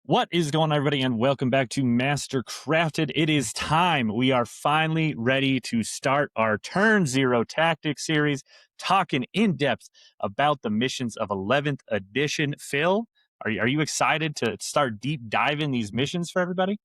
What is going on, everybody, and welcome back to Master Crafted. It is time. We are finally ready to start our Turn Zero Tactics series, talking in depth about the missions of 11th edition. Phil, are you excited to start deep diving these missions for everybody?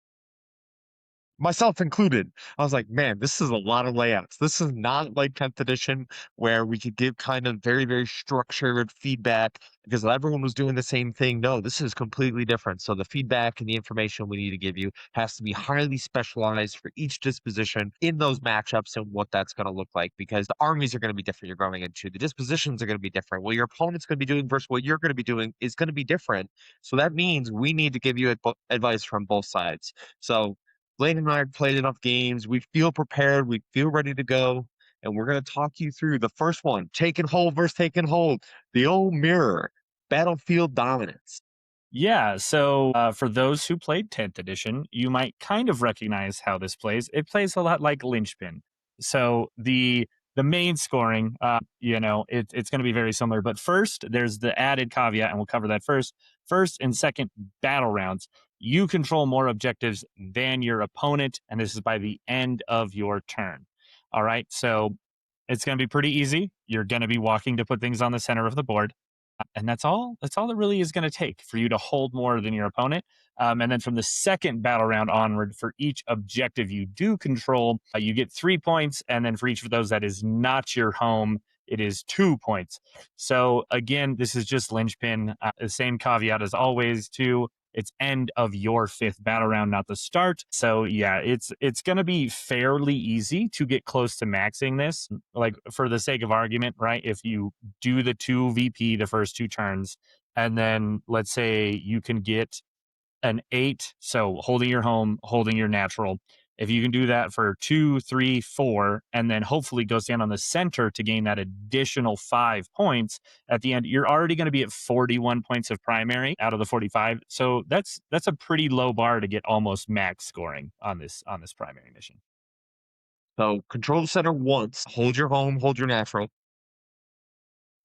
Myself included. I was like, man, this is a lot of layouts. This is not like 10th edition where we could give kind of very, very structured feedback because everyone was doing the same thing. No, this is completely different. So the feedback and the information we need to give you has to be highly specialized for each disposition in those matchups and what that's going to look like because the armies are going to be different you're going into. The dispositions are going to be different. What your opponent's going to be doing versus what you're going to be doing is going to be different. So that means we need to give you advice from both sides. So Blaine and I have played enough games. We feel prepared. We feel ready to go. And we're going to talk you through the first one, Taken Hold versus Taken Hold, the old mirror, battlefield dominance. Yeah, so for those who played 10th edition, you might kind of recognize how this plays. It plays a lot like Linchpin. So the main scoring, it's going to be very similar. But first, there's the added caveat, and we'll cover that first. First and second battle rounds, you control more objectives than your opponent, and this is by the end of your turn. All right, so it's going to be pretty easy. You're going to be walking to put things on the center of the board, and that's all it really is going to take for you to hold more than your opponent. And then from the second battle round onward, for each objective you do control, you get 3 points, and then for each of those that is not your home, it is 2 points. So again, this is just linchpin. The same caveat as always, too. It's end of your fifth battle round, not the start. So yeah, it's going to be fairly easy to get close to maxing this. Like, for the sake of argument, right? If you do the 2 VP the first 2 turns, and then let's say you can get an 8, so holding your home, holding your natural. If you can do that for 2, 3, 4, and then hopefully go stand on the center to gain that additional 5 points at the end, you're already going to be at 41 points of primary out of the 45. So that's a pretty low bar to get almost max scoring on this primary mission. So control the center once, hold your home, hold your natural.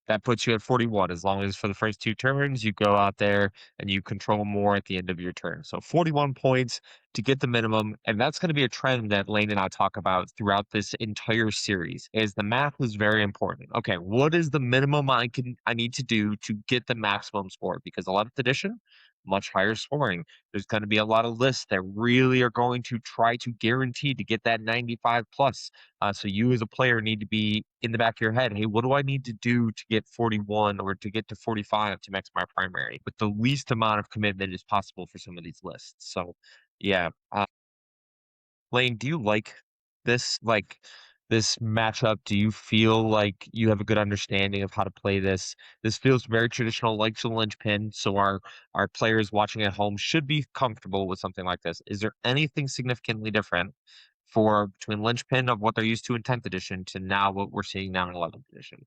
That puts you at 41. As long as for the first 2 turns, you go out there and you control more at the end of your turn. So 41 points to get the minimum. And that's going to be a trend that Lane and I talk about throughout this entire series is the math is very important. Okay, what is the minimum I need to do to get the maximum score? Because 11th edition, much higher scoring. There's going to be a lot of lists that really are going to try to guarantee to get that 95 plus. So you as a player need to be in the back of your head, hey, what do I need to do to get 41 or to get to 45 to max my primary with the least amount of commitment as possible for some of these lists? So yeah. Lane, do you like this? Like this matchup? Do you feel like you have a good understanding of how to play this? This feels very traditional, like the linchpin. So our players watching at home should be comfortable with something like this. Is there anything significantly different for between linchpin of what they're used to in 10th edition to now what we're seeing now in 11th edition?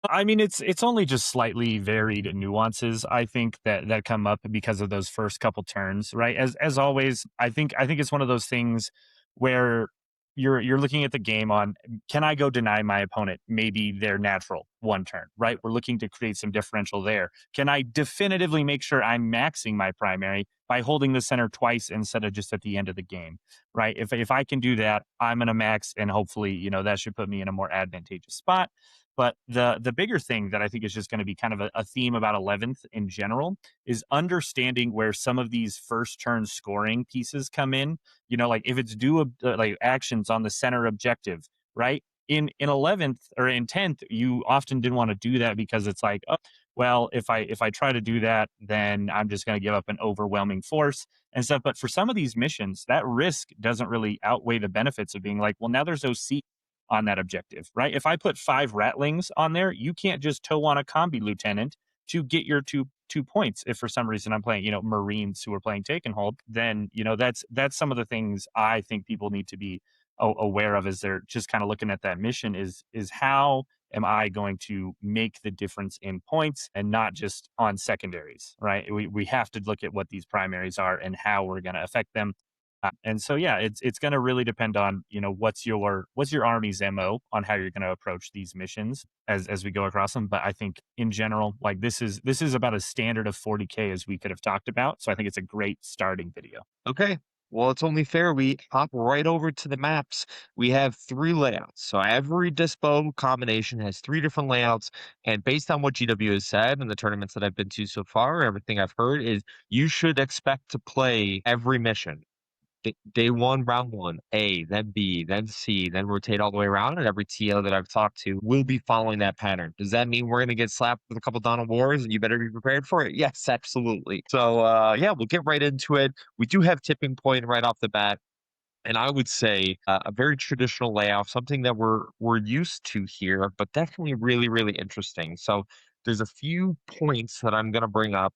I mean, it's only just slightly varied nuances, I think, that come up because of those first couple turns, right? As always, I think it's one of those things where you're looking at the game on, can I go deny my opponent maybe their natural 1 turn, right? We're looking to create some differential there. Can I definitively make sure I'm maxing my primary by holding the center twice instead of just at the end of the game, right? If I can do that, I'm gonna max, and hopefully, that should put me in a more advantageous spot. But the bigger thing that I think is just going to be kind of a theme about 11th in general is understanding where some of these first turn scoring pieces come in. Like if it's like actions on the center objective, right? In 11th or in 10th, you often didn't want to do that because it's like, oh, well, if I try to do that, then I'm just going to give up an overwhelming force and stuff. But for some of these missions, that risk doesn't really outweigh the benefits of being like, well, now there's OC on that objective, right? If I put 5 ratlings on there, you can't just tow on a combi lieutenant to get your two points. If for some reason I'm playing, Marines who are playing take and hold, then that's some of the things I think people need to be aware of as they're just kind of looking at that mission is how am I going to make the difference in points and not just on secondaries, right? We have to look at what these primaries are and how we're going to affect them. And so yeah, it's going to really depend on what's your army's mo on how you're going to approach these missions as we go across them. But I think in general, like this is about as standard of 40k as we could have talked about. So I think it's a great starting video. Okay. Well, it's only fair we hop right over to the maps. We have three layouts. So every dispo combination has three different layouts. And based on what GW has said and the tournaments that I've been to so far, everything I've heard is you should expect to play every mission. Day one, round one, A, then B, then C, then rotate all the way around. And every TO that I've talked to will be following that pattern. Does that mean we're going to get slapped with a couple Dawn of Wars and you better be prepared for it? Yes, absolutely. So, yeah, we'll get right into it. We do have tipping point right off the bat. And I would say a very traditional layout, something that we're used to here, but definitely really, really interesting. So there's a few points that I'm going to bring up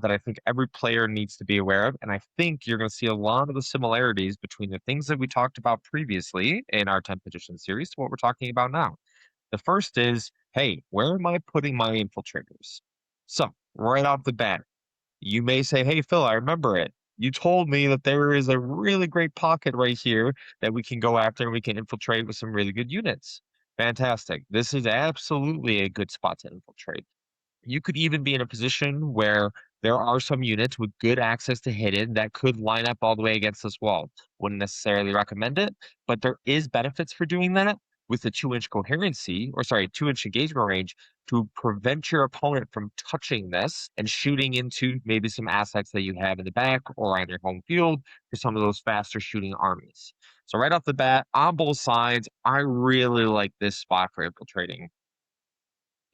that I think every player needs to be aware of. And I think you're going to see a lot of the similarities between the things that we talked about previously in our 10th edition series to what we're talking about now. The first is, hey, where am I putting my infiltrators? So, right off the bat, you may say, hey, Phil, I remember it. You told me that there is a really great pocket right here that we can go after and we can infiltrate with some really good units. Fantastic. This is absolutely a good spot to infiltrate. You could even be in a position where there are some units with good access to hidden that could line up all the way against this wall. Wouldn't necessarily recommend it, but there is benefits for doing that with the 2-inch coherency, or sorry, 2-inch engagement range to prevent your opponent from touching this and shooting into maybe some assets that you have in the back or on your home field for some of those faster shooting armies. So right off the bat, on both sides, I really like this spot for infiltrating.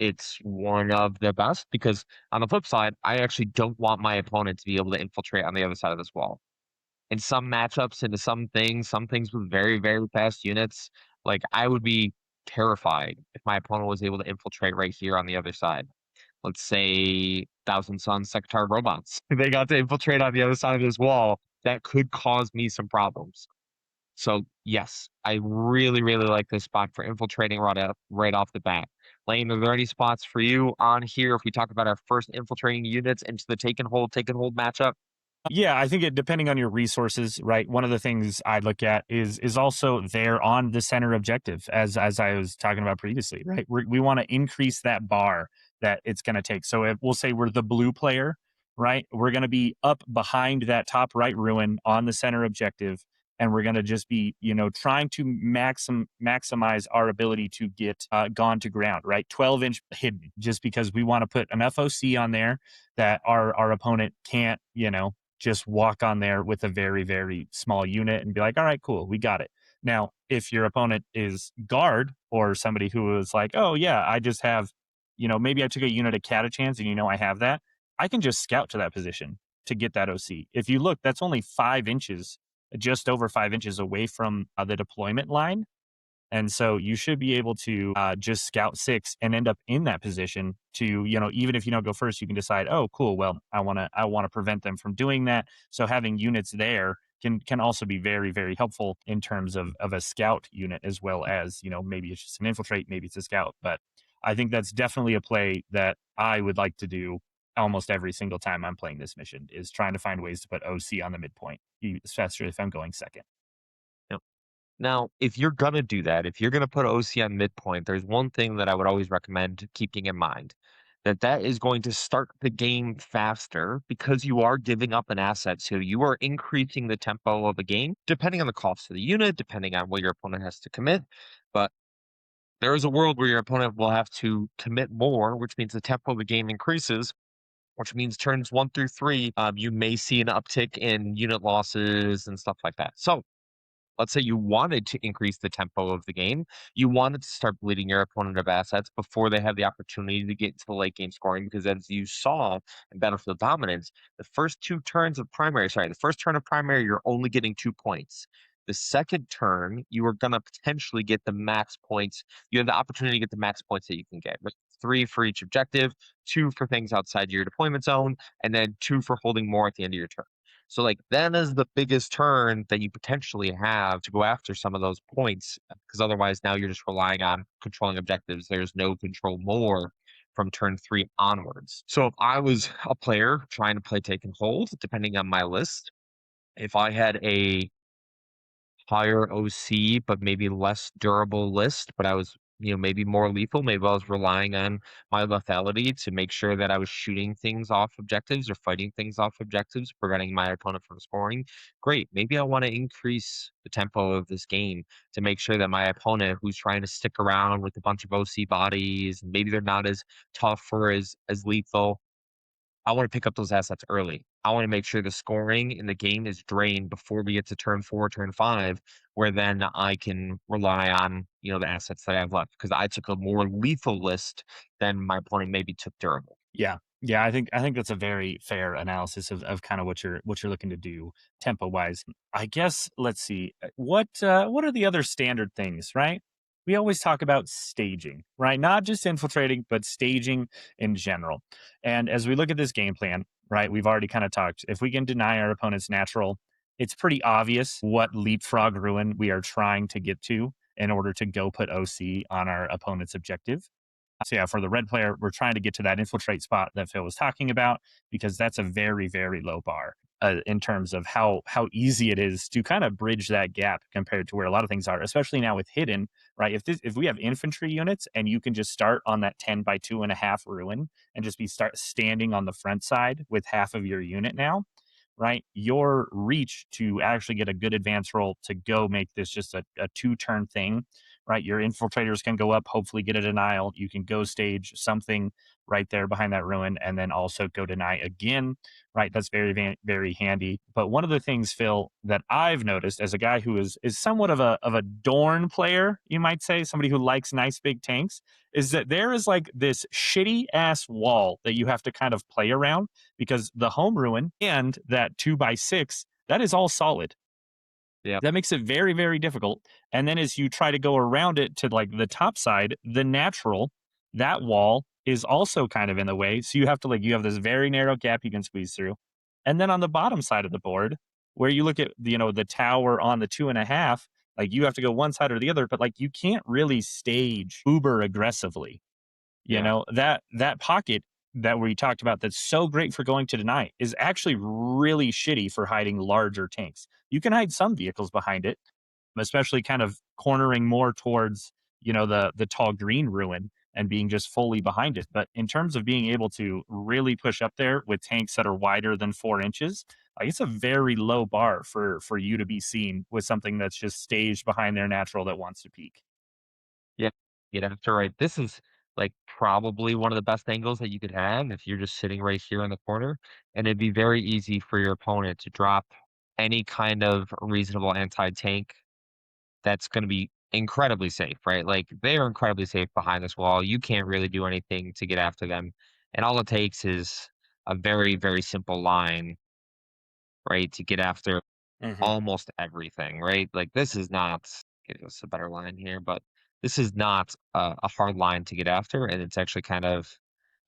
It's one of the best because on the flip side, I actually don't want my opponent to be able to infiltrate on the other side of this wall. In some matchups, into some things with very, very fast units, like I would be terrified if my opponent was able to infiltrate right here on the other side. Let's say Thousand Suns Secretary robots. They got to infiltrate on the other side of this wall. That could cause me some problems. So yes, I really, really like this spot for infiltrating right off the bat. Lane, are there any spots for you on here if we talk about our first infiltrating units into the take and hold matchup? Yeah, I think it depending on your resources, right? One of the things I look at is also there on the center objective, as I was talking about previously, right? We want to increase that bar that it's going to take. So if we'll say we're the blue player, right? We're going to be up behind that top right ruin on the center objective, and we're going to just be, trying to maximize our ability to get gone to ground, right? 12-inch hidden, just because we want to put enough OC on there that our opponent can't, just walk on there with a very, very small unit and be like, all right, cool, we got it. Now, if your opponent is guard or somebody who is like, oh, yeah, I just have, maybe I took a unit of Catachans and I have that, I can just scout to that position to get that OC. If you look, that's only 5 inches, just over 5 inches away from the deployment line. And so you should be able to just scout six and end up in that position to, even if you don't go first, you can decide, oh, cool. Well, I want to prevent them from doing that. So having units there can also be very, very helpful in terms of a scout unit as well as, maybe it's just an infiltrate, maybe it's a scout. But I think that's definitely a play that I would like to do almost every single time I'm playing this mission is trying to find ways to put OC on the midpoint, especially if I'm going second. Now, if you're gonna do that, if you're gonna put OC on midpoint, there's one thing that I would always recommend keeping in mind. That is going to start the game faster because you are giving up an asset. So you are increasing the tempo of the game, depending on the cost of the unit, depending on what your opponent has to commit. But there is a world where your opponent will have to commit more, which means the tempo of the game increases, which means turns 1 through 3, you may see an uptick in unit losses and stuff like that. So let's say you wanted to increase the tempo of the game, you wanted to start bleeding your opponent of assets before they have the opportunity to get into the late game scoring. Because as you saw in Battlefield Dominance, the first turn of primary, you're only getting 2 points. The second turn, you are going to potentially get the max points. You have the opportunity to get the max points that you can get. Right? 3 for each objective, 2 for things outside your deployment zone, and then 2 for holding more at the end of your turn. So like that is the biggest turn that you potentially have to go after some of those points because otherwise now you're just relying on controlling objectives. There's no control more from turn 3 onwards. So if I was a player trying to play take and hold, depending on my list, If I had a higher OC, but maybe less durable list, but I was, maybe more lethal. Maybe I was relying on my lethality to make sure that I was shooting things off objectives or fighting things off objectives, preventing my opponent from scoring. Great. Maybe I want to increase the tempo of this game to make sure that my opponent, who's trying to stick around with a bunch of OC bodies, maybe they're not as tough or as lethal. I want to pick up those assets early. I want to make sure the scoring in the game is drained before we get to turn 4, turn 5, where then I can rely on, the assets that I have left. Because I took a more lethal list than my opponent maybe took durable. Yeah. Yeah, I think that's a very fair analysis of kind of what you're looking to do tempo wise. I guess let's see. What are the other standard things, right? We always talk about staging, right? Not just infiltrating, but staging in general. And as we look at this game plan, right, we've already kind of talked. If we can deny our opponent's natural, it's pretty obvious what leapfrog ruin we are trying to get to in order to go put OC on our opponent's objective. So yeah, for the red player, we're trying to get to that infiltrate spot that Phil was talking about because that's a very, very low bar in terms of how easy it is to kind of bridge that gap compared to where a lot of things are, especially now with hidden. Right, if we have infantry units and you can just start on that 10 by 2.5 ruin and just be start standing on the front side with half of your unit now, right? Your reach to actually get a good advance roll to go make this just a 2 turn thing, right? Your infiltrators can go up, hopefully get a denial. You can go stage something right there behind that ruin and then also go deny again, right? That's very, very handy. But one of the things, Phil, that I've noticed as a guy who is somewhat of a Dorn player, you might say, somebody who likes nice big tanks, is that there is like this shitty ass wall that you have to kind of play around because the home ruin and that 2 by 6, that is all solid. Yeah. That makes it very, very difficult. And then as you try to go around it to like the top side, the natural, that wall is also kind of in the way. So you have to like, you have this very narrow gap you can squeeze through. And then on the bottom side of the board, where you look at, the tower on the 2.5, like you have to go one side or the other, but like you can't really stage uber aggressively. Yeah. That pocket that we talked about that's so great for going to deny is actually really shitty for hiding larger tanks. You can hide some vehicles behind it, especially kind of cornering more towards, the tall green ruin and being just fully behind it. But in terms of being able to really push up there with tanks that are wider than 4 inches, like it's a very low bar for you to be seen with something that's just staged behind their natural that wants to peak. Yeah. Get after right. This is like probably one of the best angles that you could have if you're just sitting right here in the corner. And it'd be very easy for your opponent to drop any kind of reasonable anti tank that's gonna be incredibly safe, right? Like, they are incredibly safe behind this wall. You can't really do anything to get after them, and all it takes is a very, very simple line, right, to get after Hmm. almost everything, right? Like, this is not get us a better line here, but this is not a hard line to get after, and it's actually kind of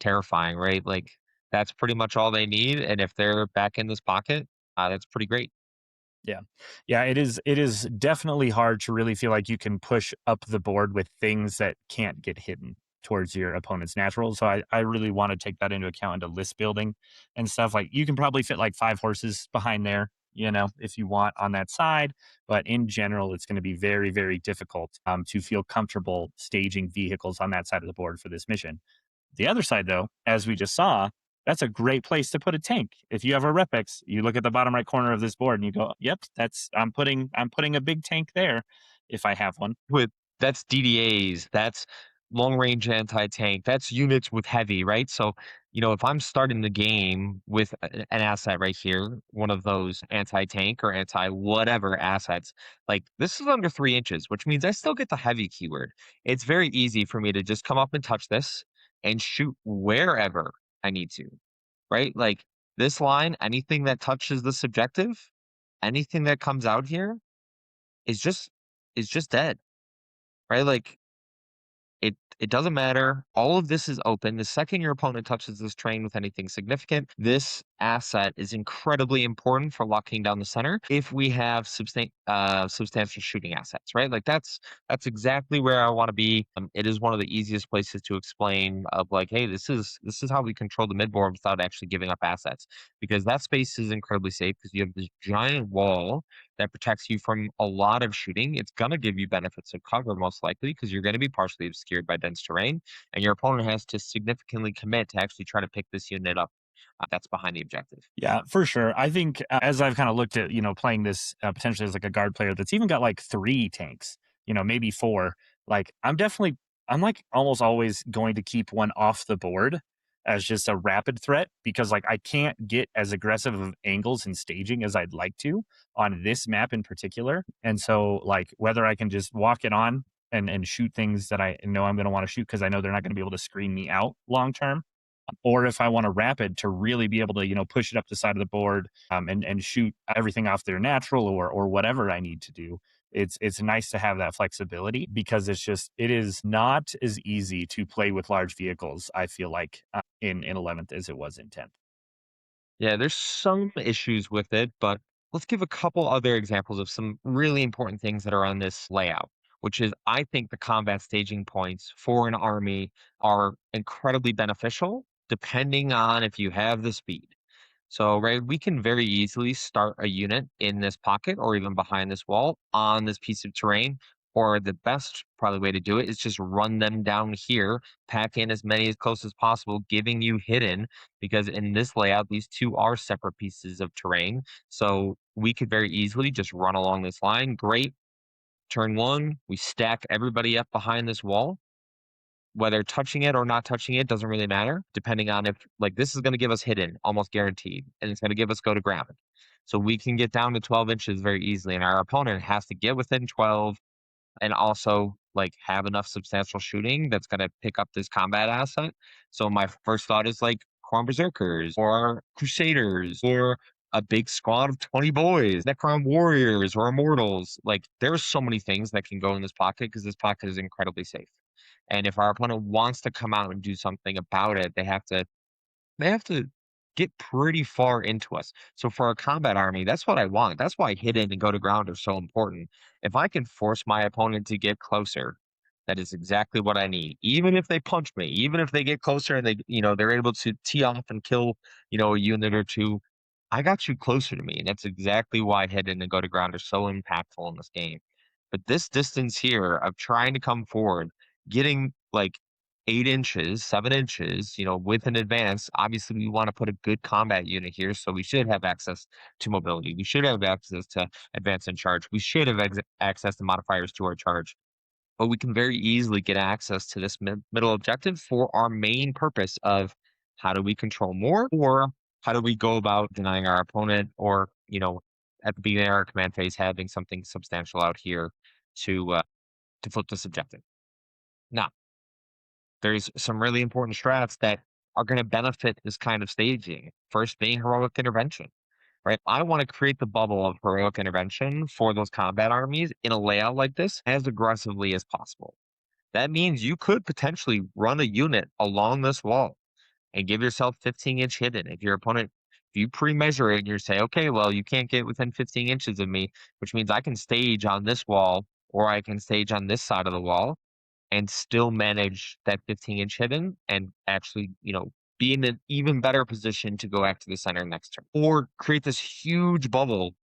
terrifying, right? Like, that's pretty much all they need, and if they're back in this pocket, that's pretty great. Yeah. Yeah, it is definitely hard to really feel like you can push up the board with things that can't get hidden towards your opponent's natural. So I really want to take that into account into list building and stuff. Like you can probably fit like 5 horses behind there, if you want on that side. But in general, it's going to be very, very difficult to feel comfortable staging vehicles on that side of the board for this mission. The other side, though, as we just saw, that's a great place to put a tank. If you have a Repex, you look at the bottom right corner of this board and you go, "Yep, that's I'm putting a big tank there if I have one." With that's DDAs, that's long range anti-tank, that's units with heavy, right? So, if I'm starting the game with an asset right here, one of those anti-tank or anti-whatever assets, like this is under 3 inches, which means I still get the heavy keyword. It's very easy for me to just come up and touch this and shoot wherever I need to, right? Like this line, anything that touches this objective, anything that comes out here is just dead, right? Like it doesn't matter. All of this is open. The second your opponent touches this train with anything significant, this asset is incredibly important for locking down the center if we have substantial shooting assets, right? Like that's exactly where I want to be. It is one of the easiest places to explain of like, hey, this is how we control the midboard without actually giving up assets, because that space is incredibly safe because you have this giant wall that protects you from a lot of shooting. It's going to give you benefits of cover most likely because you're going to be partially obscured by dense terrain, and your opponent has to significantly commit to actually try to pick this unit up that's behind the objective. Yeah, for sure. I think as I've kind of looked at, playing this potentially as like a guard player that's even got like 3 tanks, maybe 4, like I'm like almost always going to keep one off the board as just a rapid threat because like I can't get as aggressive of angles and staging as I'd like to on this map in particular. And so like whether I can just walk it on and shoot things that I know I'm going to want to shoot because I know they're not going to be able to screen me out long term, or if I want a rapid to really be able to, push it up the side of the board and shoot everything off their natural or whatever I need to do. It's nice to have that flexibility because it is not as easy to play with large vehicles. I feel like in 11th as it was in 10th. Yeah, there's some issues with it, but let's give a couple other examples of some really important things that are on this layout, which is I think the combat staging points for an army are incredibly beneficial depending on if you have the speed. So, right, we can very easily start a unit in this pocket or even behind this wall on this piece of terrain. Or the best probably way to do it is just run them down here, pack in as many as close as possible, giving you hidden, because in this layout, these two are separate pieces of terrain. So we could very easily just run along this line. Great. Turn one, we stack everybody up behind this wall, whether touching it or not touching it doesn't really matter, depending on if like this is going to give us hidden, almost guaranteed, and it's going to give us go to ground. So we can get down to 12 inches very easily, and our opponent has to get within 12 and also like have enough substantial shooting that's going to pick up this combat asset. So my first thought is like Khorne Berserkers or Crusaders or a big squad of 20 boys, Necron Warriors or Immortals. Like there's so many things that can go in this pocket because this pocket is incredibly safe. And if our opponent wants to come out and do something about it, they have to get pretty far into us. So for a combat army, that's what I want. That's why hidden and go to ground are so important. If I can force my opponent to get closer, that is exactly what I need. Even if they punch me, even if they get closer and they're able to tee off and kill, a unit or two, I got you closer to me. And that's exactly why hidden and go to ground are so impactful in this game. But this distance here of trying to come forward, getting like 8 inches, 7 inches, with an advance. Obviously, we want to put a good combat unit here, so we should have access to mobility. We should have access to advance and charge. We should have access to modifiers to our charge. But we can very easily get access to this middle objective for our main purpose of how do we control more, or how do we go about denying our opponent, or at the beginning of our command phase having something substantial out here to flip this objective. Now, there's some really important strats that are going to benefit this kind of staging. First being heroic intervention, right? I want to create the bubble of heroic intervention for those combat armies in a layout like this as aggressively as possible. That means you could potentially run a unit along this wall and give yourself 15-inch hidden. If you pre-measure it and you say, okay, well, you can't get within 15 inches of me, which means I can stage on this wall or I can stage on this side of the wall and still manage that 15-inch hidden and actually, be in an even better position to go after the center next turn. Or create this huge bubble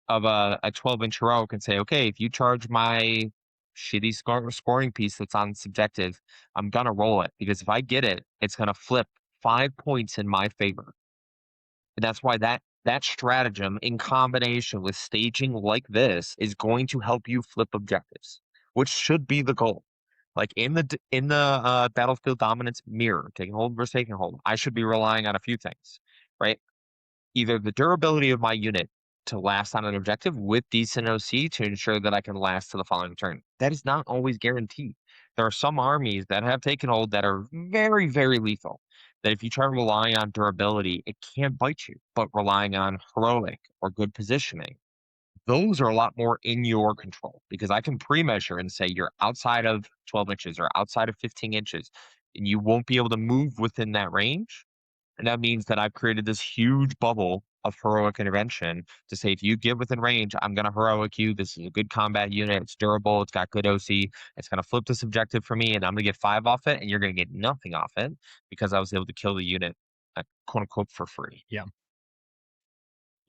of a 12-inch heroic and say, okay, if you charge my shitty scoring piece that's on subjective, I'm going to roll it because if I get it, it's going to flip 5 points in my favor. And that's why that stratagem in combination with staging like this is going to help you flip objectives, which should be the goal. Like in the battlefield dominance mirror, taking hold versus taking hold, I should be relying on a few things, right? Either the durability of my unit to last on an objective with decent OC to ensure that I can last to the following turn. That is not always guaranteed. There are some armies that have taken hold that are very, very lethal. That if you try relying on durability, it can't bite you. But relying on heroic or good positioning, those are a lot more in your control because I can pre-measure and say you're outside of 12 inches or outside of 15 inches and you won't be able to move within that range. And that means that I've created this huge bubble of heroic intervention to say, if you get within range, I'm going to heroic you. This is a good combat unit. It's durable. It's got good OC. It's going to flip this objective for me, and I'm going to get 5 off it, and you're going to get nothing off it because I was able to kill the unit, quote unquote, for free. Yeah.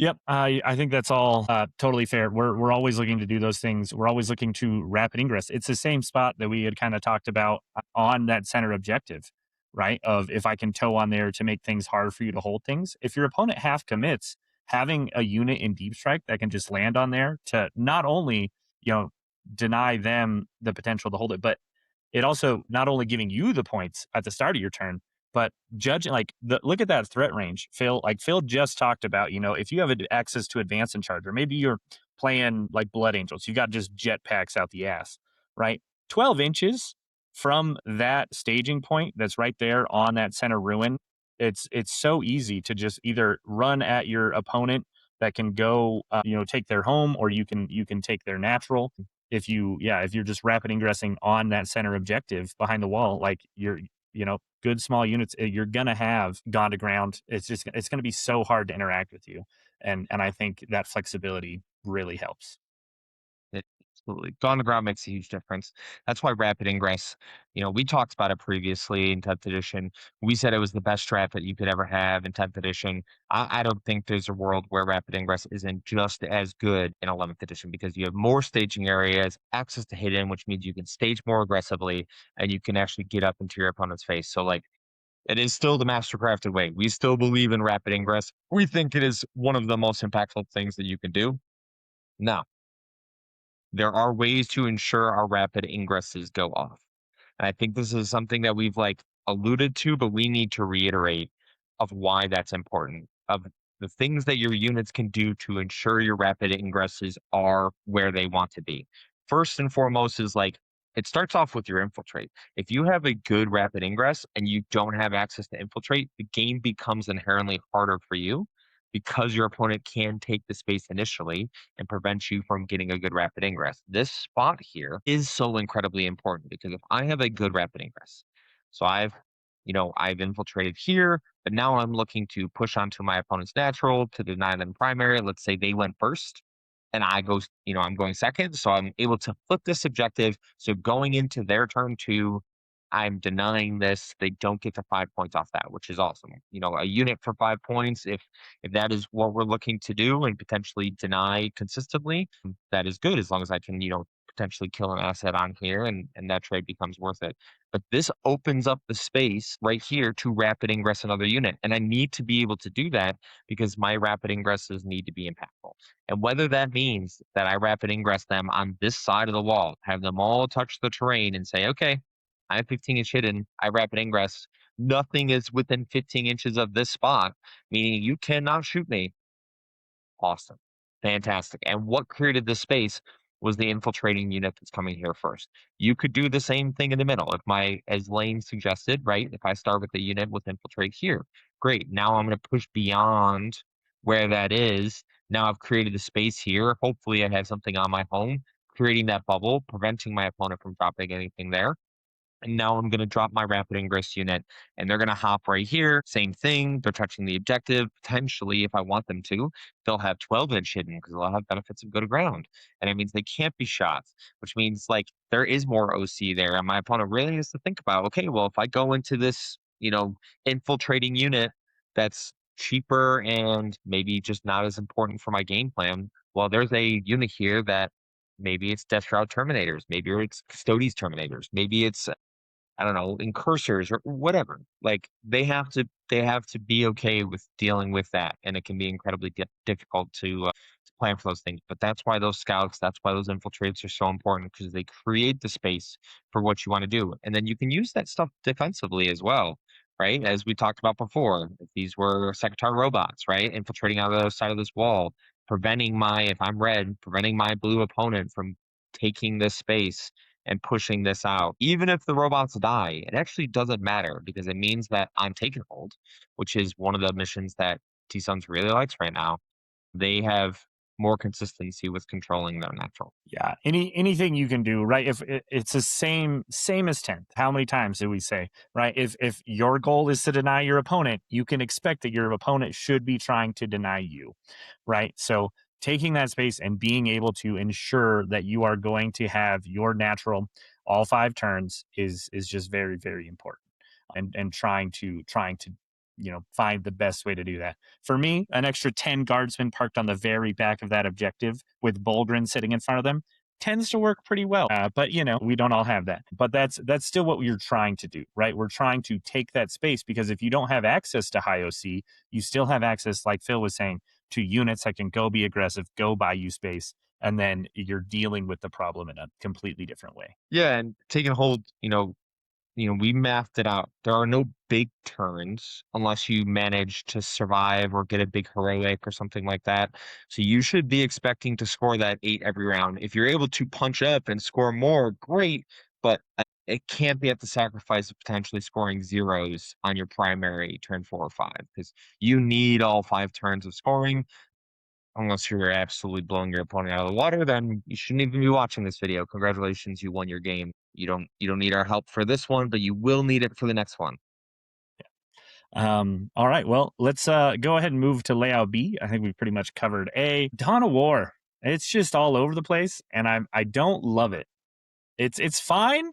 Yep, I think that's all totally fair. We're always looking to do those things. We're always looking to rapid ingress. It's the same spot that we had kind of talked about on that center objective, right? Of if I can toe on there to make things hard for you to hold things. If your opponent half commits, having a unit in deep strike that can just land on there to not only deny them the potential to hold it, but it also not only giving you the points at the start of your turn, but judging like look at that threat range. Phil just talked about, if you have access to advance and charge, or maybe you're playing like Blood Angels, you got just jetpacks out the ass, right? 12 inches from that staging point that's right there on that center ruin. It's so easy to just either run at your opponent that can go take their home, or you can take their natural. If you're just rapid ingressing on that center objective behind the wall, like good small units, you're gonna have gone to ground. It's gonna be so hard to interact with you, and I think that flexibility really helps. It absolutely. Gone to ground makes a huge difference. That's why rapid ingress, we talked about it previously in 10th edition. We said it was the best strat that you could ever have in 10th edition. I don't think there's a world where rapid ingress isn't just as good in 11th edition because you have more staging areas, access to hidden, which means you can stage more aggressively and you can actually get up into your opponent's face. So, like, it is still the mastercrafted way. We still believe in rapid ingress. We think it is one of the most impactful things that you can do. Now, there are ways to ensure our rapid ingresses go off. And I think this is something that we've like alluded to, but we need to reiterate of why that's important. Of the things that your units can do to ensure your rapid ingresses are where they want to be. First and foremost is like it starts off with your infiltrate. If you have a good rapid ingress and you don't have access to infiltrate, the game becomes inherently harder for you because your opponent can take the space initially and prevent you from getting a good rapid ingress. This spot here is so incredibly important because if I have a good rapid ingress, so I've infiltrated here, but now I'm looking to push onto my opponent's natural to deny them primary. Let's say they went first and I'm going second. So I'm able to flip this objective. So going into their turn 2, I'm denying this. They don't get to 5 points off that, which is awesome. A unit for 5 points, if that is what we're looking to do and potentially deny consistently, that is good as long as I can, potentially kill an asset on here and that trade becomes worth it. But this opens up the space right here to rapid ingress another unit. And I need to be able to do that because my rapid ingresses need to be impactful. And whether that means that I rapid ingress them on this side of the wall, have them all touch the terrain and say, okay, I have 15-inch hidden, I rapid ingress. Nothing is within 15 inches of this spot, meaning you cannot shoot me. Awesome. Fantastic. And what created this space was the infiltrating unit that's coming here first. You could do the same thing in the middle. As Lane suggested, right? If I start with the unit with infiltrate here, great. Now I'm going to push beyond where that is. Now I've created the space here. Hopefully I have something on my home, creating that bubble, preventing my opponent from dropping anything there. And now I'm going to drop my rapid ingress unit and they're going to hop right here. Same thing. They're touching the objective. Potentially, if I want them to, they'll have 12-inch hidden because they'll have benefits of go to ground. And it means they can't be shot, which means like there is more OC there. And my opponent really has to think about, okay, well, if I go into this, infiltrating unit that's cheaper and maybe just not as important for my game plan, well, there's a unit here that maybe it's Death Shroud Terminators, maybe it's Custodes Terminators, maybe it's I don't know, incursors or whatever. Like they have to be okay with dealing with that, and it can be incredibly difficult to plan for those things. But that's why those scouts, that's why those infiltrates are so important because they create the space for what you want to do, and then you can use that stuff defensively as well, right? As we talked about before, if these were secretary robots, right, infiltrating out of the other side of this wall, preventing my if I'm red, preventing my blue opponent from taking this space and pushing this out. Even if the robots die, it actually doesn't matter because it means that I'm taking hold, which is one of the missions that T Sons really likes right now. They have more consistency with controlling their natural. Yeah, anything you can do, right? If it's the same as 10th. How many times do we say, right? If your goal is to deny your opponent, you can expect that your opponent should be trying to deny you, right? So taking that space and being able to ensure that you are going to have your natural all 5 turns is just very important. And trying to find the best way to do that. For me, an extra 10 guardsmen parked on the very back of that objective with Bulgrin sitting in front of them tends to work pretty well. But we don't all have that. But that's still what we're trying to do, right? We're trying to take that space, because if you don't have access to high OC, you still have access, like Phil was saying, to units that can go be aggressive, go buy you space, and then you're dealing with the problem in a completely different way. Yeah, and taking hold, we mapped it out. There are no big turns unless you manage to survive or get a big heroic or something like that. So you should be expecting to score that 8 every round. If you're able to punch up and score more, great, but it can't be at the sacrifice of potentially scoring zeros on your primary turn 4 or 5, because you need all 5 turns of scoring. Unless you're absolutely blowing your opponent out of the water, then you shouldn't even be watching this video. Congratulations, you won your game. You don't need our help for this one, but you will need it for the next one. All right, well, let's go ahead and move to layout B. I think we've pretty much covered A. Dawn of War. It's just all over the place, and I don't love it. It's fine,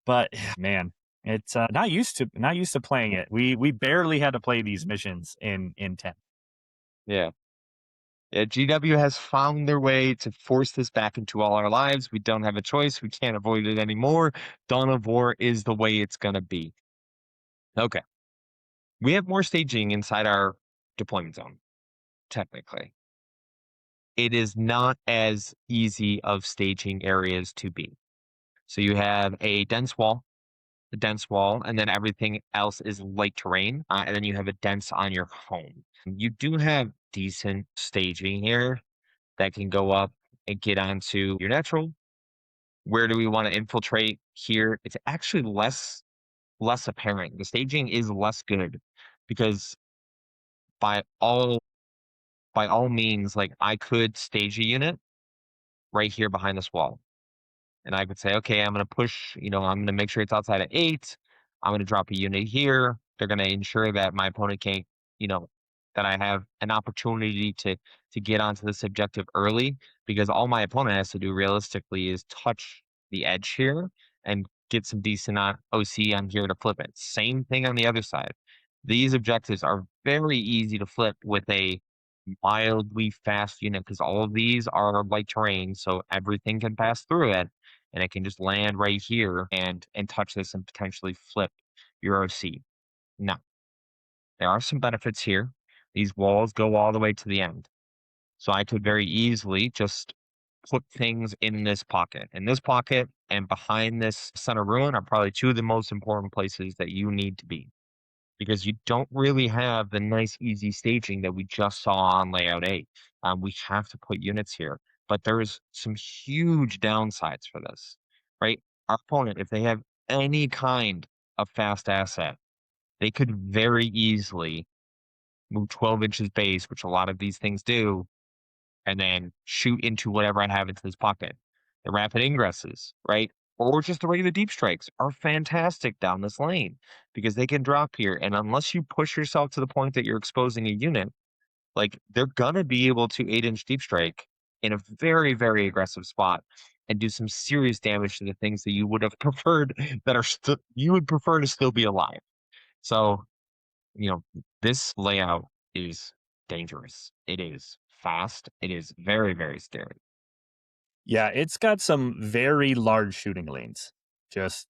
but man, it's not used to playing it. We barely had to play these missions in 10. Yeah. Yeah, GW has found their way to force this back into all our lives. We don't have a choice. We can't avoid it anymore. Dawn of War is the way it's going to be. Okay. We have more staging inside our deployment zone, technically. It is not as easy of staging areas to be. So you have a dense wall, and then everything else is light terrain, and then you have a dense on your home. You do have decent staging here that can go up and get onto your natural. Where do we want to infiltrate here? It's actually less apparent. The staging is less good because by all by all means, like I could stage a unit right here behind this wall. And I could say, okay, I'm going to push, I'm going to make sure it's outside of 8. I'm going to drop a unit here. They're going to ensure that my opponent can't, you know, that I have an opportunity to get onto this objective early, because all my opponent has to do realistically is touch the edge here and get some decent OC on here to flip it. Same thing on the other side. These objectives are very easy to flip with a mildly fast unit, because all of these are light terrain, so everything can pass through it, and it can just land right here and touch this and potentially flip your OC. Now, there are some benefits here. These walls go all the way to the end. So I could very easily just put things in this pocket. In this pocket and behind this center ruin are probably two of the most important places that you need to be, because you don't really have the nice, easy staging that we just saw on layout 8. We have to put units here, but there's some huge downsides for this, right? Our opponent, if they have any kind of fast asset, they could very easily move 12 inches base, which a lot of these things do, and then shoot into whatever I have into this pocket. The rapid ingresses, right? Or just the regular deep strikes are fantastic down this lane, because they can drop here. And unless you push yourself to the point that you're exposing a unit, like they're gonna be able to 8-inch deep strike in a very, very aggressive spot and do some serious damage to the things that you would have preferred that are still you would prefer to still be alive. So, you know, this layout is dangerous. It is fast. It is very, very scary. Yeah, it's got some very large shooting lanes. Just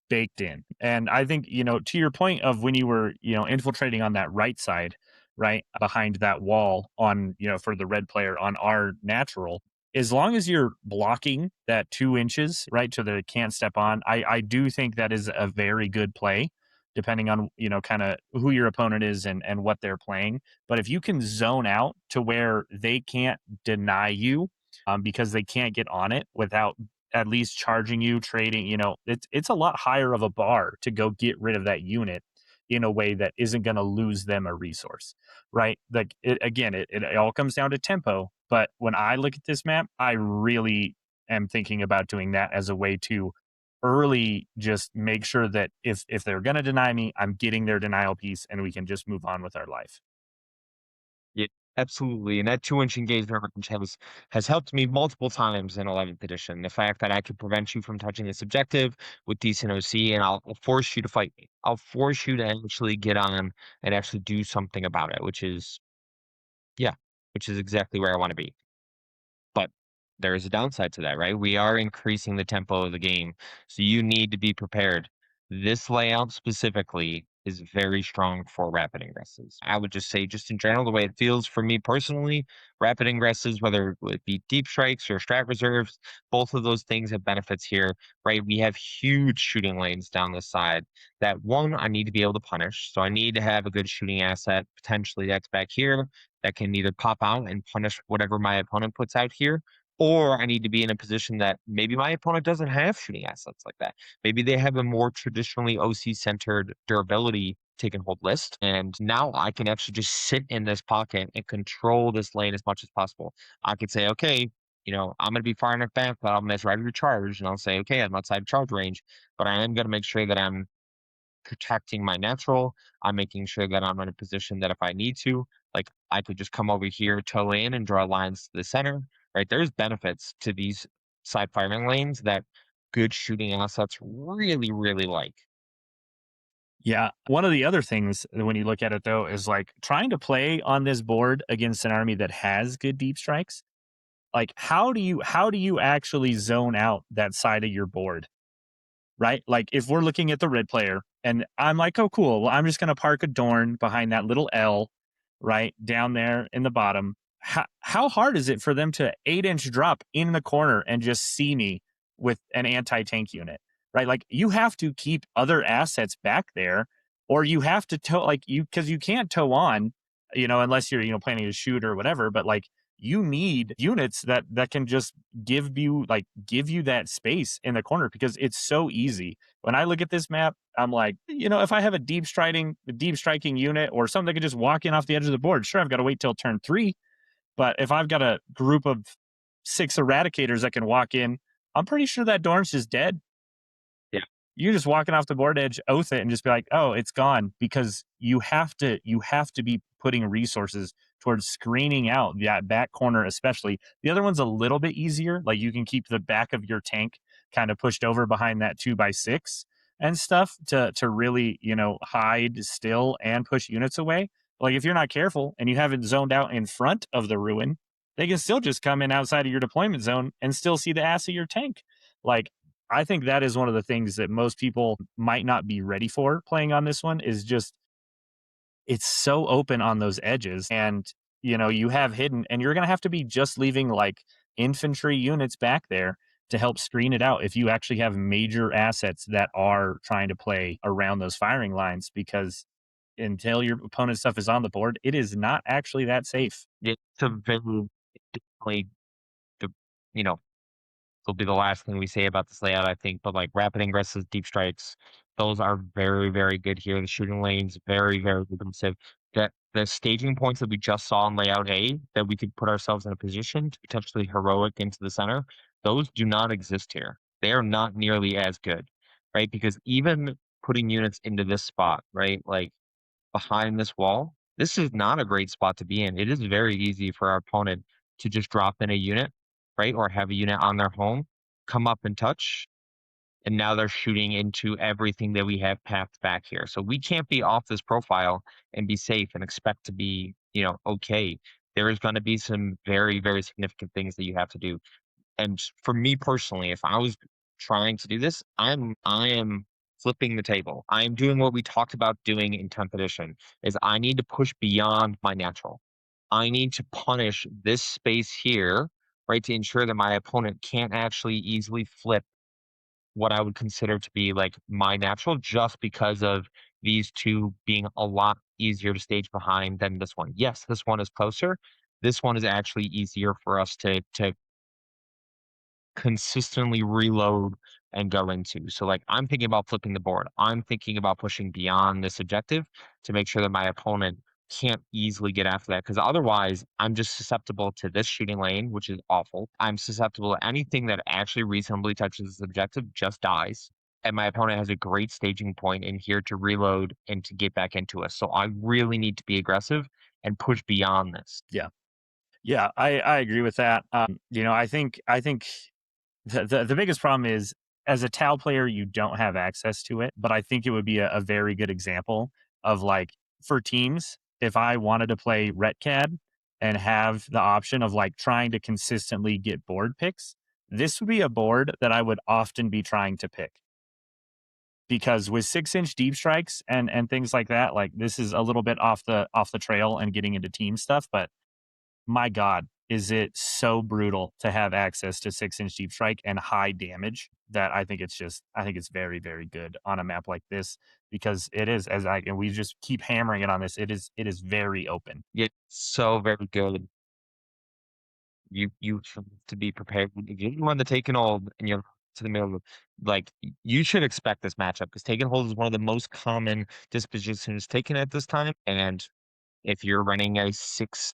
baked in. And I think, to your point of when you were, infiltrating on that right side, right behind that wall on, for the red player on our natural, as long as you're blocking that 2 inches, right, so that it can't step on, I do think that is a very good play, depending on, kind of who your opponent is and what they're playing. But if you can zone out to where they can't deny you, because they can't get on it without at least charging you, trading, it's a lot higher of a bar to go get rid of that unit in a way that isn't going to lose them a resource, right? Like again, it all comes down to tempo. But when I look at this map, I really am thinking about doing that as a way to early just make sure that if they're going to deny me, I'm getting their denial piece and we can just move on with our life. Yeah, absolutely. And that 2-inch engagement range has helped me multiple times in 11th edition. The fact that I could prevent you from touching this objective with decent OC, and I'll force you to fight me. I'll force you to actually get on and actually do something about it, yeah, which is exactly where I want to be. But there is a downside to that, right? We are increasing the tempo of the game, so you need to be prepared. This layout specifically is very strong for rapid ingresses. I would just say, just in general, the way it feels for me personally, rapid ingresses, whether it be deep strikes or strat reserves, both of those things have benefits here, right? We have huge shooting lanes down the side that one, I need to be able to punish. So I need to have a good shooting asset, potentially that's back here, that can either pop out and punish whatever my opponent puts out here, or I need to be in a position that maybe my opponent doesn't have shooting assets like that. Maybe they have a more traditionally OC centered durability take and hold list. And now I can actually just sit in this pocket and control this lane as much as possible. I could say, okay, I'm going to be far enough back that I'll miss right of your charge. And I'll say, okay, I'm outside charge range, but I am going to make sure that I'm protecting my natural. I'm making sure that I'm in a position that if I need to, like I could just come over here, toe in, and draw lines to the center. Right? There's benefits to these side firing lanes that good shooting assets really, really like. Yeah. One of the other things when you look at it though is like trying to play on this board against an army that has good deep strikes. Like how do you actually zone out that side of your board? Right? Like if we're looking at the red player and I'm like, oh, cool. Well, I'm just going to park a Dorn behind that little L, right down there in the bottom. How hard is it for them to 8-inch drop in the corner and just see me with an anti tank unit? Right? Like you have to keep other assets back there, or you have to tow like you because you can't tow on, unless you're planning to shoot or whatever. But like you need units that can just give you that space in the corner because it's so easy. When I look at this map, I'm like, if I have a deep striking unit or something that can just walk in off the edge of the board, sure, I've got to wait till turn 3. But if I've got a group of 6 eradicators that can walk in, I'm pretty sure that Dorn's just dead. Yeah. You're just walking off the board edge, oath it, and just be like, "Oh, it's gone," because you have to be putting resources towards screening out that back corner, especially. The other one's a little bit easier. Like you can keep the back of your tank kind of pushed over behind that 2x6 and stuff to really hide still and push units away. Like if you're not careful and you haven't zoned out in front of the ruin, they can still just come in outside of your deployment zone and still see the ass of your tank. Like I think that is one of the things that most people might not be ready for playing on this one is just it's so open on those edges and you have hidden and you're going to have to be just leaving like infantry units back there to help screen it out if you actually have major assets that are trying to play around those firing lines because until your opponent's stuff is on the board, it is not actually that safe. It's a very definitely the you know will be the last thing we say about this layout, I think. But like rapid ingresses, deep strikes, those are very, very good here. The shooting lanes, very, very defensive. That the staging points that we just saw in layout A, that we could put ourselves in a position to potentially heroic into the center, those do not exist here. They are not nearly as good, right? Because even putting units into this spot, right, like behind this wall, this is not a great spot to be in. It is very easy for our opponent to just drop in a unit, right? Or have a unit on their home, come up and touch, and now they're shooting into everything that we have pathed back here. So we can't be off this profile and be safe and expect to be, okay. There is going to be some very, very significant things that you have to do. And for me personally, if I was trying to do this, I am flipping the table. I am doing what we talked about doing in 10th edition, is I need to push beyond my natural. I need to punish this space here, right, to ensure that my opponent can't actually easily flip what I would consider to be like my natural just because of these two being a lot easier to stage behind than this one. Yes, this one is closer. This one is actually easier for us to consistently reload and go into. So like I'm thinking about flipping the board. I'm thinking about pushing beyond this objective to make sure that my opponent can't easily get after that because otherwise I'm just susceptible to this shooting lane, which is awful. I'm susceptible to anything that actually reasonably touches this objective just dies. And my opponent has a great staging point in here to reload and to get back into us. So I really need to be aggressive and push beyond this. Yeah. Yeah, I agree with that. I think the biggest problem is as a Tau player, you don't have access to it. But I think it would be a very good example of like for teams, if I wanted to play Retcad and have the option of like trying to consistently get board picks, this would be a board that I would often be trying to pick. Because with 6-inch deep strikes and things like that, like this is a little bit off the trail and getting into team stuff, but my God, is it so brutal to have access to 6-inch deep strike and high damage that I think it's very, very good on a map like this because it is and we just keep hammering it on this. It is very open. It's so very good. You have to be prepared. If you run the Taken Hold and you're to the middle, like you should expect this matchup because Taken Hold is one of the most common dispositions taken at this time. And if you're running a 6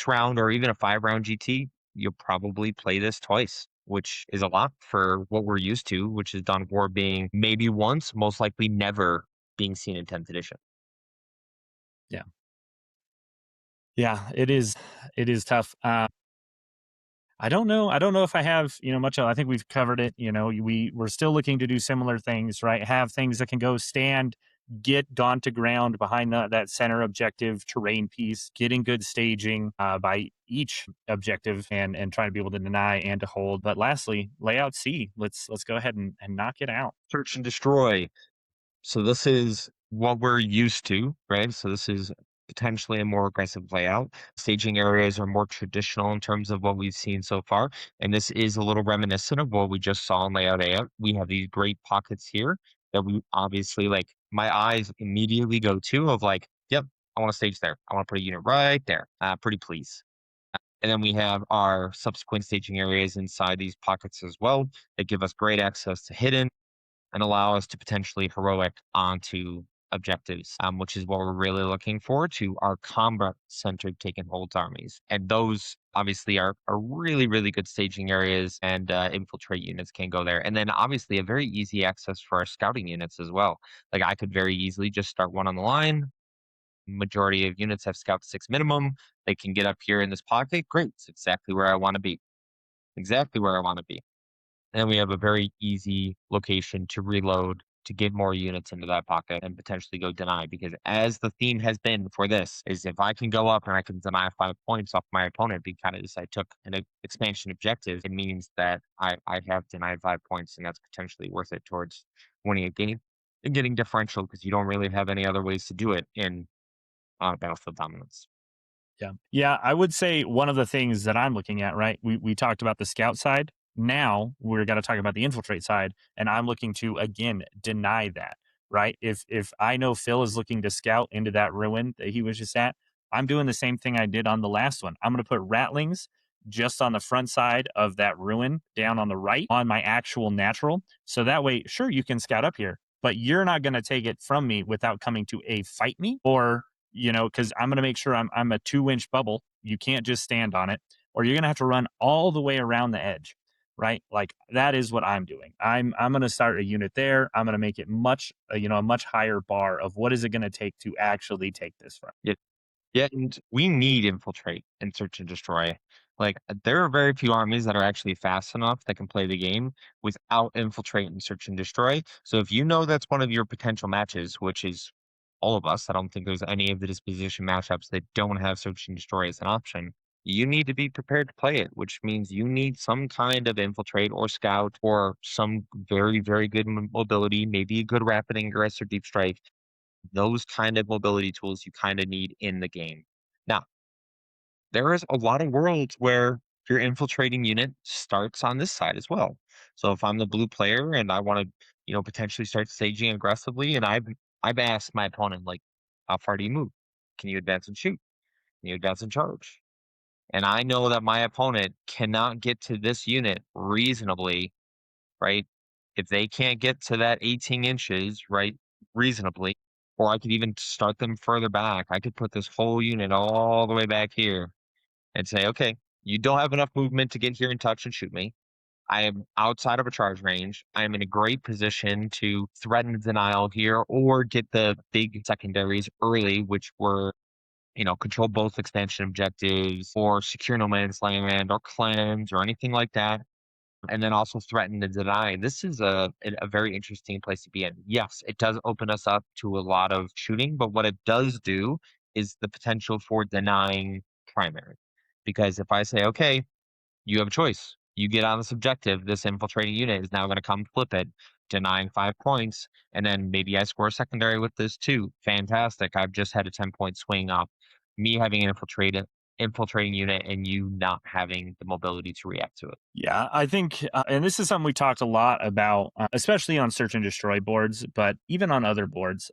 round or even a 5 round GT, you'll probably play this twice, which is a lot for what we're used to, which is Dawn of War being maybe once, most likely never being seen in 10th edition. Yeah. Yeah, it is tough. I don't know. I don't know if I have, much. I think we've covered it. We're still looking to do similar things, right? Have things that can go stand, get gone to ground behind that center objective terrain piece, getting good staging by each objective, and trying to be able to deny and to hold. But lastly, layout C. Let's go ahead and knock it out. Search and destroy. So this is what we're used to, right? So this is potentially a more aggressive layout. Staging areas are more traditional in terms of what we've seen so far. And this is a little reminiscent of what we just saw in layout A. We have these great pockets here that we obviously like my eyes immediately go to of like, yep, I want to stage there. I want to put a unit right there. Pretty please. And then we have our subsequent staging areas inside these pockets as well that give us great access to hidden and allow us to potentially heroic onto objectives, which is what we're really looking for to our combat centered take and holds armies. And those obviously are really, really good staging areas and infiltrate units can go there. And then obviously a very easy access for our scouting units as well. Like I could very easily just start one on the line. Majority of units have scout 6 minimum. They can get up here in this pocket. Great. It's exactly where I want to be. Exactly where I want to be. And we have a very easy location to reload to get more units into that pocket and potentially go deny. Because as the theme has been for this, is if I can go up and I can deny 5 points off my opponent because I took an expansion objective, it means that I have denied 5 points, and that's potentially worth it towards winning a game and getting differential because you don't really have any other ways to do it in Battlefield Dominance. Yeah. Yeah. I would say one of the things that I'm looking at, right? We talked about the scout side. Now we're going to talk about the infiltrate side. And I'm looking to, again, deny that, right? If I know Phil is looking to scout into that ruin that he was just at, I'm doing the same thing I did on the last one. I'm going to put ratlings just on the front side of that ruin down on the right on my actual natural. So that way, sure, you can scout up here, but you're not going to take it from me without coming to fight me or because I'm going to make sure I'm a 2-inch bubble. You can't just stand on it, or you're going to have to run all the way around the edge, right? Like that is what I'm doing. I'm going to start a unit there. I'm going to make it a much higher bar of what is it going to take to actually take this from. Yeah, and we need infiltrate and search and destroy. Like there are very few armies that are actually fast enough that can play the game without infiltrate and search and destroy. So if you know that's one of your potential matches, which is all of us, I don't think there's any of the disposition matchups that don't have search and destroy as an option. You need to be prepared to play it, which means you need some kind of infiltrate or scout or some very, very good mobility, maybe a good rapid ingress or deep strike. Those kind of mobility tools you kind of need in the game. Now, there is a lot of worlds where your infiltrating unit starts on this side as well. So if I'm the blue player and I want to, potentially start staging aggressively, and I've asked my opponent like, how far do you move? Can you advance and shoot? Can you advance and charge? And I know that my opponent cannot get to this unit reasonably, right? If they can't get to that 18 inches, right, reasonably, or I could even start them further back. I could put this whole unit all the way back here and say, okay, you don't have enough movement to get here and touch and shoot me. I am outside of a charge range. I am in a great position to threaten denial here or get the big secondaries early, which were, control both expansion objectives or secure no man's land or cleanse or anything like that. And then also threaten to deny. This is a very interesting place to be in. Yes, it does open us up to a lot of shooting, but what it does do is the potential for denying primary. Because if I say, okay, you have a choice. You get on this objective. This infiltrating unit is now going to come flip it, denying 5 points. And then maybe I score a secondary with this too. Fantastic. I've just had a 10-point swing off me having an infiltrating unit and you not having the mobility to react to it. Yeah, I think, and this is something we talked a lot about, especially on search and destroy boards, but even on other boards,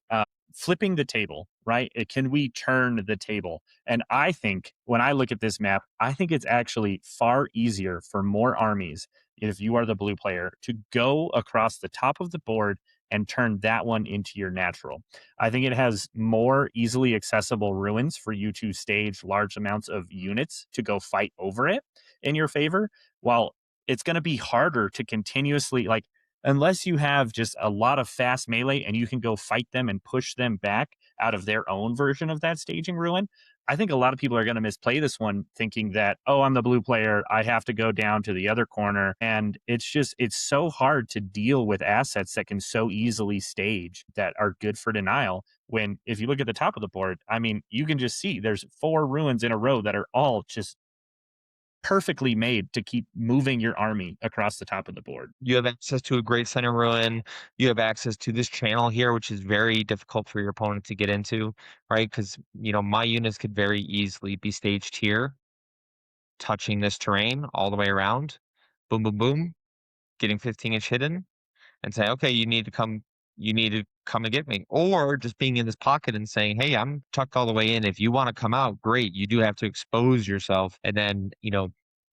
flipping the table, right? Can we turn the table? And I think when I look at this map, I think it's actually far easier for more armies, if you are the blue player, to go across the top of the board and turn that one into your natural. I think it has more easily accessible ruins for you to stage large amounts of units to go fight over it in your favor, while it's going to be harder to continuously, like, unless you have just a lot of fast melee and you can go fight them and push them back out of their own version of that staging ruin. I think a lot of people are going to misplay this one thinking that, oh, I'm the blue player, I have to go down to the other corner. And it's so hard to deal with assets that can so easily stage that are good for denial. When if you look at the top of the board, I mean, you can just see there's 4 ruins in a row that are all just perfectly made to keep moving your army across the top of the board. You have access to a great center ruin. You have access to this channel here, which is very difficult for your opponent to get into, right? Because, my units could very easily be staged here, touching this terrain all the way around. Boom, boom, boom, getting 15-inch hidden and say, okay, you need to come and get me. Or just being in this pocket and saying, hey, I'm tucked all the way in. If you want to come out, great. You do have to expose yourself. And then,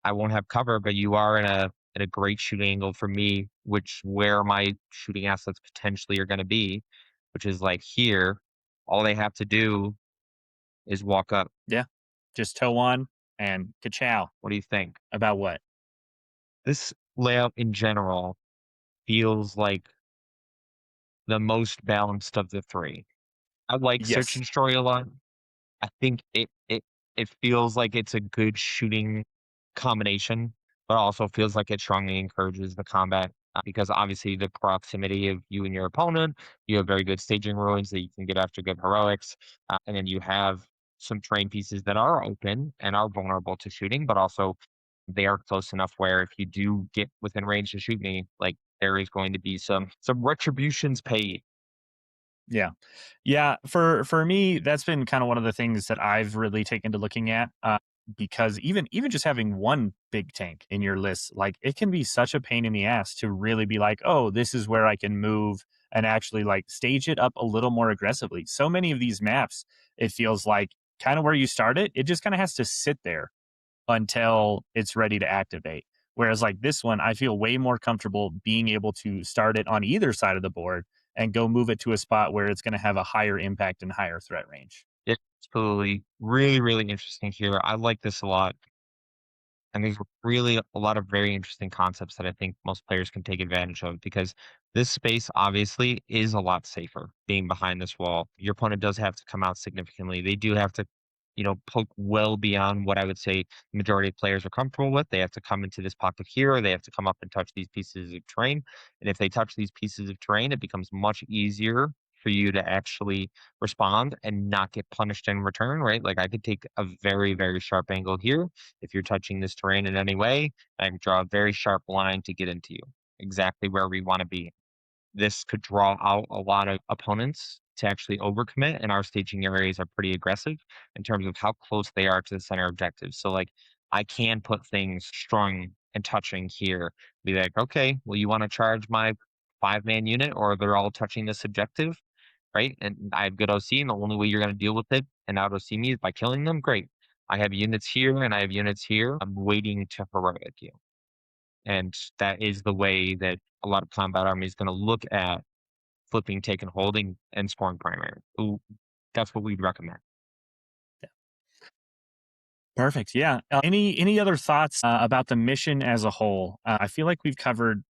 I won't have cover, but you are in a great shooting angle for me, which where my shooting assets potentially are going to be, which is like here. All they have to do is walk up. Yeah. Just toe on and ka-chow. What do you think? About what? This layout in general feels like the most balanced of the three. I like Search Yes. and Destroy a lot. I think it feels like it's a good shooting combination, but also feels like it strongly encourages the combat because obviously the proximity of you and your opponent, you have very good staging ruins that you can get after good heroics, and then you have some terrain pieces that are open and are vulnerable to shooting, but also they are close enough where if you do get within range to shoot me, like there is going to be some retributions paid. Yeah. Yeah, for me, that's been kind of one of the things that I've really taken to looking at, because even just having one big tank in your list, like, it can be such a pain in the ass to really be like, "Oh, this is where I can move," and actually, like, stage it up a little more aggressively. So many of these maps, it feels like kinda where you start it, it just kinda has to sit there until it's ready to activate. Whereas like this one, I feel way more comfortable being able to start it on either side of the board and go move it to a spot where it's going to have a higher impact and higher threat range. It's absolutely really, really interesting here. I like this a lot. And there's really a lot of very interesting concepts that I think most players can take advantage of because this space obviously is a lot safer being behind this wall. Your opponent does have to come out significantly. They do have to, poke well beyond what I would say the majority of players are comfortable with. They have to come into this pocket here, or they have to come up and touch these pieces of terrain. And if they touch these pieces of terrain, it becomes much easier for you to actually respond and not get punished in return, right? Like I could take a very, very sharp angle here if you're touching this terrain in any way, I can draw a very sharp line to get into you, exactly where we want to be. This could draw out a lot of opponents to actually overcommit, and our staging areas are pretty aggressive in terms of how close they are to the center objectives. So, like, I can put things strung and touching here, be like, okay, well, you want to charge my 5-man unit, or they're all touching this objective, right? And I have good OC, and the only way you're going to deal with it and out OC me is by killing them. Great. I have units here and I have units here. I'm waiting to heroic you. And that is the way that a lot of combat army is going to look at flipping, taking, holding, and scoring primary. Ooh, that's what we'd recommend. Perfect. Yeah. Any other thoughts about the mission as a whole? I feel like we've covered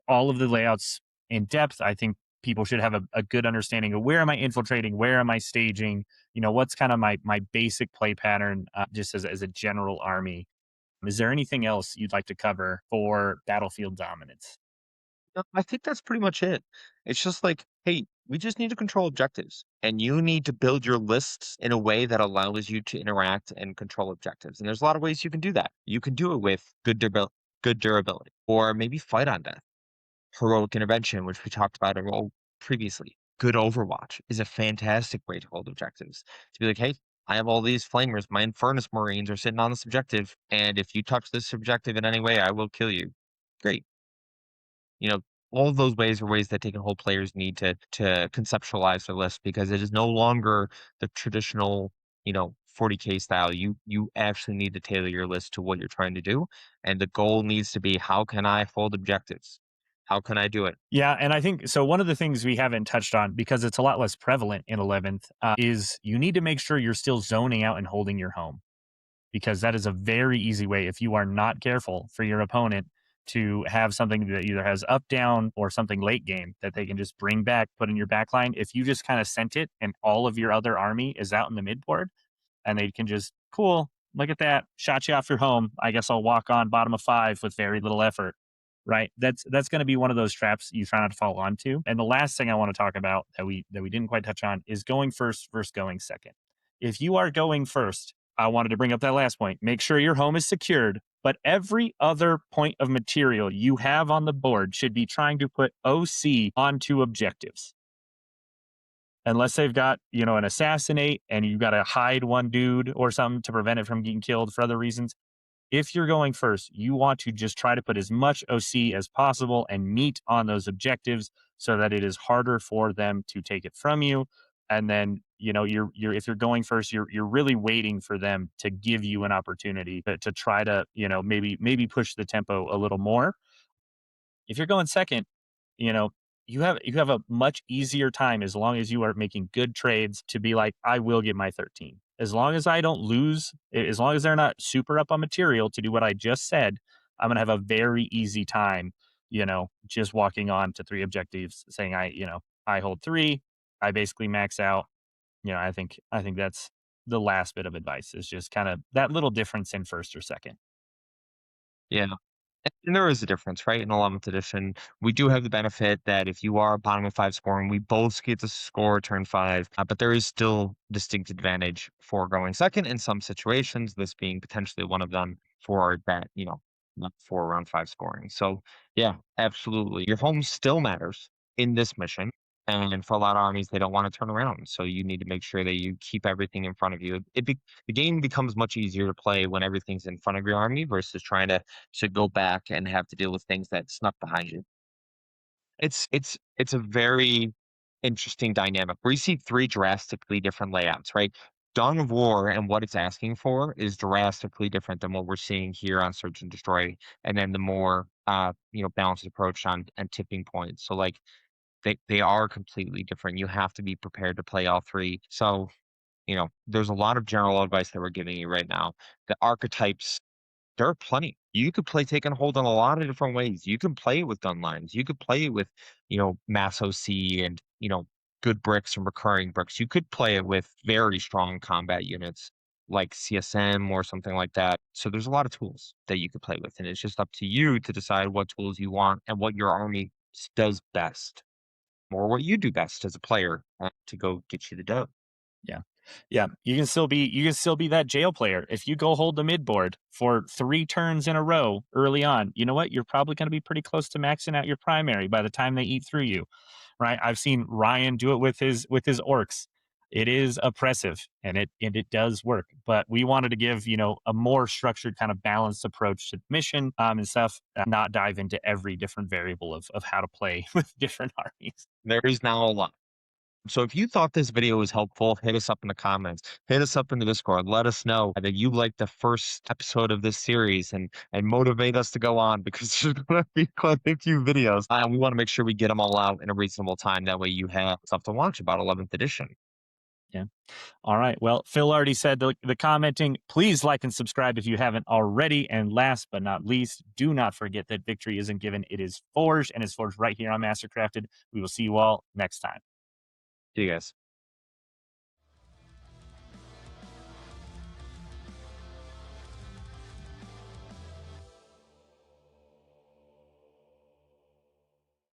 all of the layouts in depth. I think people should have a good understanding of where am I infiltrating, where am I staging, what's kind of my basic play pattern, just as a general army. Is there anything else you'd like to cover for battlefield dominance? No, I think that's pretty much it. It's just like, hey, we just need to control objectives, and you need to build your lists in a way that allows you to interact and control objectives. And there's a lot of ways you can do that. You can do it with good durability, or maybe fight on death. Heroic intervention, which we talked about previously. Good Overwatch is a fantastic way to hold objectives. To be like, hey, I have all these flamers. My Infernus Marines are sitting on this objective, and if you touch this objective in any way, I will kill you. Great. You know, all of those ways are ways that take and hold players need to conceptualize their list because it is no longer the traditional, 40k style. You actually need to tailor your list to what you're trying to do. And the goal needs to be how can I hold objectives? How can I do it? Yeah, and I think so. One of the things we haven't touched on because it's a lot less prevalent in 11th is you need to make sure you're still zoning out and holding your home because that is a very easy way if you are not careful for your opponent to have something that either has up down or something late game that they can just bring back, put in your back line. If you just kind of sent it and all of your other army is out in the midboard, and they can just cool. Look at that, shot you off your home. I guess I'll walk on bottom of 5 with very little effort. Right. That's going to be one of those traps you try not to fall onto. And the last thing I want to talk about that we didn't quite touch on is going first versus going second. If you are going first, I wanted to bring up that last point. Make sure your home is secured, but every other point of material you have on the board should be trying to put OC onto objectives unless they've got an assassinate and you've got to hide one dude or something to prevent it from getting killed for other reasons. If you're going first, you want to just try to put as much OC as possible and meet on those objectives so that it is harder for them to take it from you. And then you're if you're going first, you're really waiting for them to give you an opportunity to try to maybe push the tempo a little more. If you're going second, you know, you have a much easier time as long as you are making good trades to be like, I will get my 13. As long as I don't lose, as long as they're not super up on material to do what I just said, I'm gonna have a very easy time, just walking on to 3 objectives, saying I hold 3, I basically max out. I think that's the last bit of advice is just kind of that little difference in first or second. Yeah. And there is a difference, right? In 11th edition, we do have the benefit that if you are bottom of 5 scoring, we both get to score turn 5, but there is still distinct advantage for going second in some situations, this being potentially one of them for that, not for round 5 scoring. So, yeah, absolutely. Your home still matters in this mission. And for a lot of armies, they don't want to turn around. So you need to make sure that you keep everything in front of you. The game becomes much easier to play when everything's in front of your army versus trying to go back and have to deal with things that snuck behind you. It's a very interesting dynamic where you see 3 drastically different layouts, right? Dawn of War and what it's asking for is drastically different than what we're seeing here on Search and Destroy, and then the more balanced approach on tipping points. So like they are completely different. You have to be prepared to play all 3. So, there's a lot of general advice that we're giving you right now. The archetypes there are plenty. You could play take and hold in a lot of different ways. You can play it with gun lines. You could play it with, mass OC and, good bricks and recurring bricks. You could play it with very strong combat units like CSM or something like that. So there's a lot of tools that you could play with. And it's just up to you to decide what tools you want and what your army does best or what you do best as a player to go get you the dough. Yeah. Yeah. You can still be that jail player. If you go hold the mid board for 3 turns in a row early on, you know what? You're probably going to be pretty close to maxing out your primary by the time they eat through you. Right? I've seen Ryan do it with his orcs. It is oppressive and it does work. But we wanted to give, a more structured kind of balanced approach to the mission and stuff, not dive into every different variable of how to play with different armies. There is now a lot. So if you thought this video was helpful, hit us up in the comments, hit us up in the Discord, let us know that you liked the first episode of this series and motivate us to go on because there's going to be quite a few videos. And we want to make sure we get them all out in a reasonable time. That way you have stuff to watch about 11th edition. Yeah. All right. Well, Phil already said the commenting. Please like and subscribe if you haven't already. And last but not least, do not forget that victory isn't given. It is forged, and it's forged right here on Mastercrafted. We will see you all next time. See you guys.